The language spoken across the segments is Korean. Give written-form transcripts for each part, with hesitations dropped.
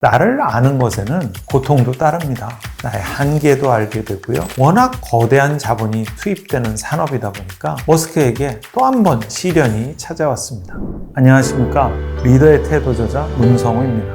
나를 아는 것에는 고통도 따릅니다. 나의 한계도 알게 되고요. 워낙 거대한 자본이 투입되는 산업이다 보니까 머스크에게 또 한 번 시련이 찾아왔습니다. 안녕하십니까? 리더의 태도 저자 문성우입니다.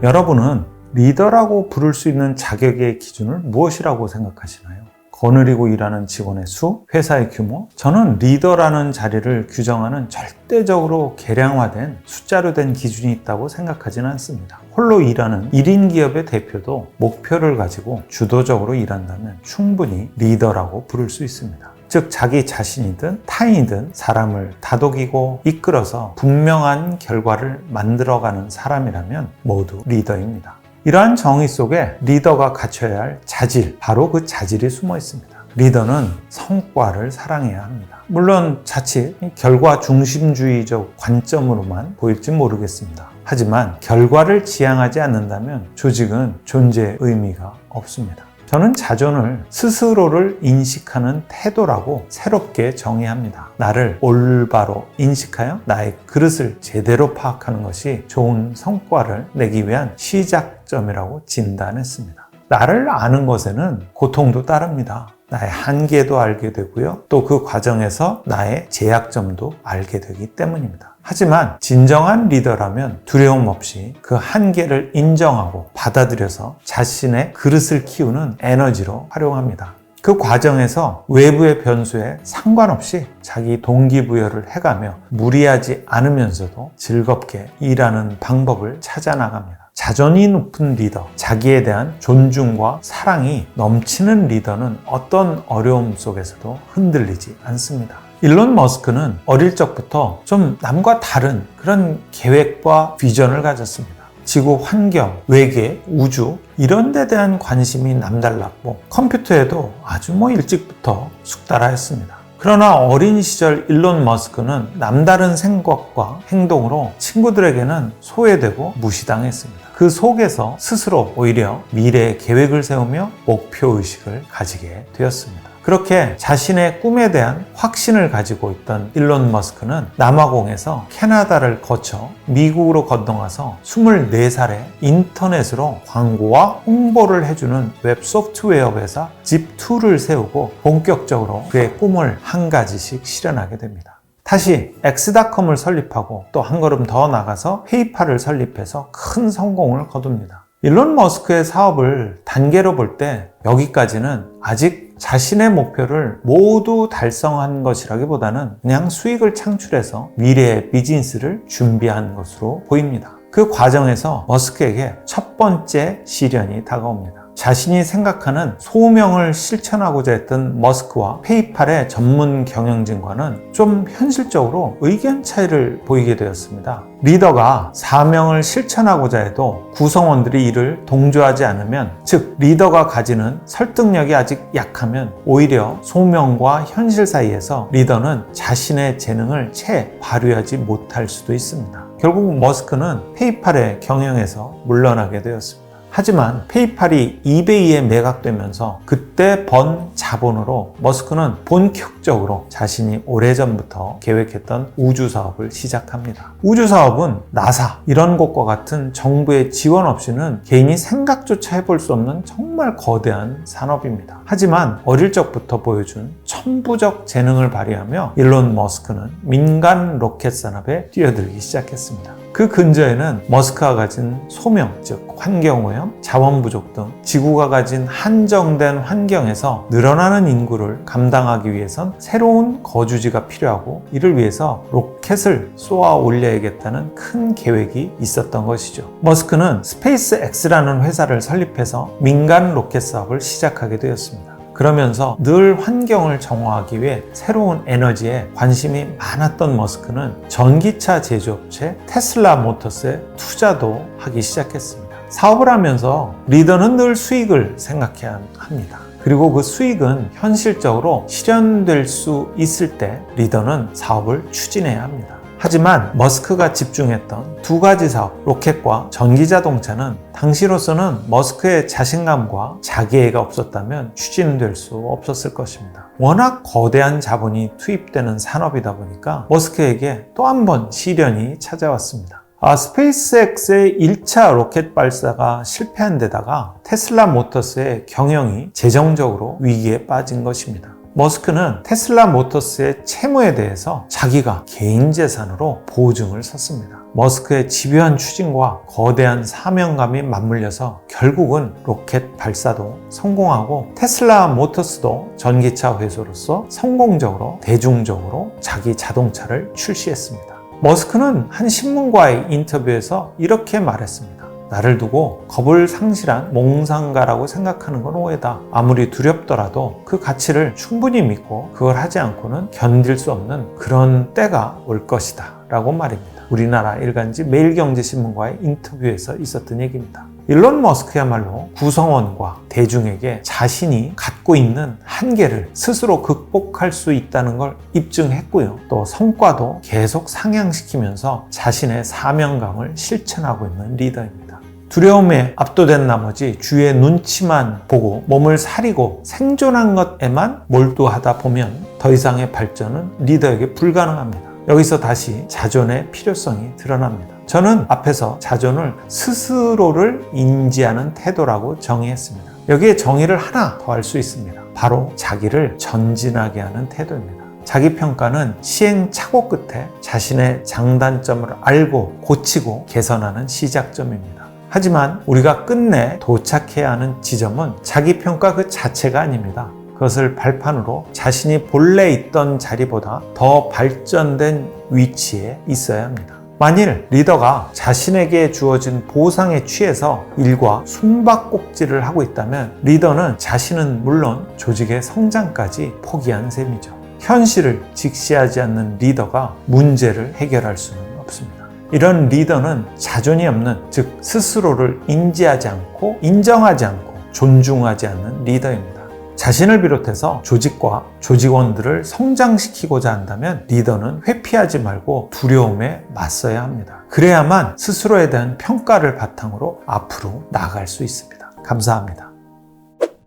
여러분은 리더라고 부를 수 있는 자격의 기준을 무엇이라고 생각하시나요? 거느리고 일하는 직원의 수, 회사의 규모? 저는 리더라는 자리를 규정하는 절대적으로 계량화된 숫자로 된 기준이 있다고 생각하지는 않습니다. 홀로 일하는 1인 기업의 대표도 목표를 가지고 주도적으로 일한다면 충분히 리더라고 부를 수 있습니다. 즉 자기 자신이든 타인이든 사람을 다독이고 이끌어서 분명한 결과를 만들어가는 사람이라면 모두 리더입니다. 이러한 정의 속에 리더가 갖춰야 할 자질, 바로 그 자질이 숨어 있습니다. 리더는 성과를 사랑해야 합니다. 물론 자칫 결과 중심주의적 관점으로만 보일지 모르겠습니다. 하지만 결과를 지향하지 않는다면 조직은 존재의 의미가 없습니다. 저는 자존을 스스로를 인식하는 태도라고 새롭게 정의합니다. 나를 올바로 인식하여 나의 그릇을 제대로 파악하는 것이 좋은 성과를 내기 위한 시작점이라고 진단했습니다. 나를 아는 것에는 고통도 따릅니다. 나의 한계도 알게 되고요. 또 그 과정에서 나의 제약점도 알게 되기 때문입니다. 하지만 진정한 리더라면 두려움 없이 그 한계를 인정하고 받아들여서 자신의 그릇을 키우는 에너지로 활용합니다. 그 과정에서 외부의 변수에 상관없이 자기 동기부여를 해가며 무리하지 않으면서도 즐겁게 일하는 방법을 찾아 나갑니다. 자존이 높은 리더, 자기에 대한 존중과 사랑이 넘치는 리더는 어떤 어려움 속에서도 흔들리지 않습니다. 일론 머스크는 어릴 적부터 좀 남과 다른 그런 계획과 비전을 가졌습니다. 지구 환경, 외계, 우주 이런 데 대한 관심이 남달랐고 컴퓨터에도 아주 일찍부터 숙달하였습니다. 그러나 어린 시절 일론 머스크는 남다른 생각과 행동으로 친구들에게는 소외되고 무시당했습니다. 그 속에서 스스로 오히려 미래의 계획을 세우며 목표의식을 가지게 되었습니다. 그렇게 자신의 꿈에 대한 확신을 가지고 있던 일론 머스크는 남아공에서 캐나다를 거쳐 미국으로 건너가서 24살에 인터넷으로 광고와 홍보를 해주는 웹 소프트웨어 회사 집2를 세우고 본격적으로 그의 꿈을 한 가지씩 실현하게 됩니다. 다시 엑스닷컴을 설립하고 또 한 걸음 더 나가서 페이팔을 설립해서 큰 성공을 거둡니다. 일론 머스크의 사업을 단계로 볼 때 여기까지는 아직 자신의 목표를 모두 달성한 것이라기보다는 그냥 수익을 창출해서 미래의 비즈니스를 준비한 것으로 보입니다. 그 과정에서 머스크에게 첫 번째 시련이 다가옵니다. 자신이 생각하는 소명을 실천하고자 했던 머스크와 페이팔의 전문 경영진과는 좀 현실적으로 의견 차이를 보이게 되었습니다. 리더가 사명을 실천하고자 해도 구성원들이 이를 동조하지 않으면, 즉 리더가 가지는 설득력이 아직 약하면 오히려 소명과 현실 사이에서 리더는 자신의 재능을 채 발휘하지 못할 수도 있습니다. 결국 머스크는 페이팔의 경영에서 물러나게 되었습니다. 하지만 페이팔이 이베이에 매각되면서 그때 번 자본으로 머스크는 본격적으로 자신이 오래전부터 계획했던 우주 사업을 시작합니다. 우주 사업은 나사 이런 곳과 같은 정부의 지원 없이는 개인이 생각조차 해볼 수 없는 정말 거대한 산업입니다. 하지만 어릴 적부터 보여준 천부적 재능을 발휘하며 일론 머스크는 민간 로켓 산업에 뛰어들기 시작했습니다. 그 근저에는 머스크가 가진 소명, 즉 환경오염, 자원 부족 등 지구가 가진 한정된 환경에서 늘어나는 인구를 감당하기 위해선 새로운 거주지가 필요하고, 이를 위해서 로켓을 쏘아 올려야겠다는 큰 계획이 있었던 것이죠. 머스크는 스페이스 X라는 회사를 설립해서 민간 로켓 사업을 시작하게 되었습니다. 그러면서 늘 환경을 정화하기 위해 새로운 에너지에 관심이 많았던 머스크는 전기차 제조업체 테슬라 모터스에 투자도 하기 시작했습니다. 사업을 하면서 리더는 늘 수익을 생각해야 합니다. 그리고 그 수익은 현실적으로 실현될 수 있을 때 리더는 사업을 추진해야 합니다. 하지만 머스크가 집중했던 두 가지 사업, 로켓과 전기자동차는 당시로서는 머스크의 자신감과 자기애가 없었다면 추진될 수 없었을 것입니다. 워낙 거대한 자본이 투입되는 산업이다 보니까 머스크에게 또 한 번 시련이 찾아왔습니다. 스페이스X의 1차 로켓 발사가 실패한 데다가 테슬라 모터스의 경영이 재정적으로 위기에 빠진 것입니다. 머스크는 테슬라 모터스의 채무에 대해서 자기가 개인 재산으로 보증을 섰습니다. 머스크의 집요한 추진과 거대한 사명감이 맞물려서 결국은 로켓 발사도 성공하고 테슬라 모터스도 전기차 회사로서 성공적으로 대중적으로 자기 자동차를 출시했습니다. 머스크는 한 신문과의 인터뷰에서 이렇게 말했습니다. 나를 두고 겁을 상실한 몽상가라고 생각하는 건 오해다. 아무리 두렵더라도 그 가치를 충분히 믿고 그걸 하지 않고는 견딜 수 없는 그런 때가 올 것이다 라고 말입니다. 우리나라 일간지 매일경제신문과의 인터뷰에서 있었던 얘기입니다. 일론 머스크야말로 구성원과 대중에게 자신이 갖고 있는 한계를 스스로 극복할 수 있다는 걸 입증했고요. 또 성과도 계속 상향시키면서 자신의 사명감을 실천하고 있는 리더입니다. 두려움에 압도된 나머지 주위의 눈치만 보고 몸을 사리고 생존한 것에만 몰두하다 보면 더 이상의 발전은 리더에게 불가능합니다. 여기서 다시 자존의 필요성이 드러납니다. 저는 앞에서 자존을 스스로를 인지하는 태도라고 정의했습니다. 여기에 정의를 하나 더 할 수 있습니다. 바로 자기를 전진하게 하는 태도입니다. 자기평가는 시행착오 끝에 자신의 장단점을 알고 고치고 개선하는 시작점입니다. 하지만 우리가 끝내 도착해야 하는 지점은 자기평가 그 자체가 아닙니다. 그것을 발판으로 자신이 본래 있던 자리보다 더 발전된 위치에 있어야 합니다. 만일 리더가 자신에게 주어진 보상에 취해서 일과 숨바꼭질을 하고 있다면 리더는 자신은 물론 조직의 성장까지 포기한 셈이죠. 현실을 직시하지 않는 리더가 문제를 해결할 수는 없습니다. 이런 리더는 자존이 없는, 즉 스스로를 인지하지 않고 인정하지 않고 존중하지 않는 리더입니다. 자신을 비롯해서 조직과 조직원들을 성장시키고자 한다면 리더는 회피하지 말고 두려움에 맞서야 합니다. 그래야만 스스로에 대한 평가를 바탕으로 앞으로 나아갈 수 있습니다. 감사합니다.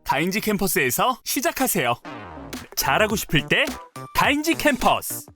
가인지 캠퍼스에서 시작하세요. 잘하고 싶을 때 가인지 캠퍼스.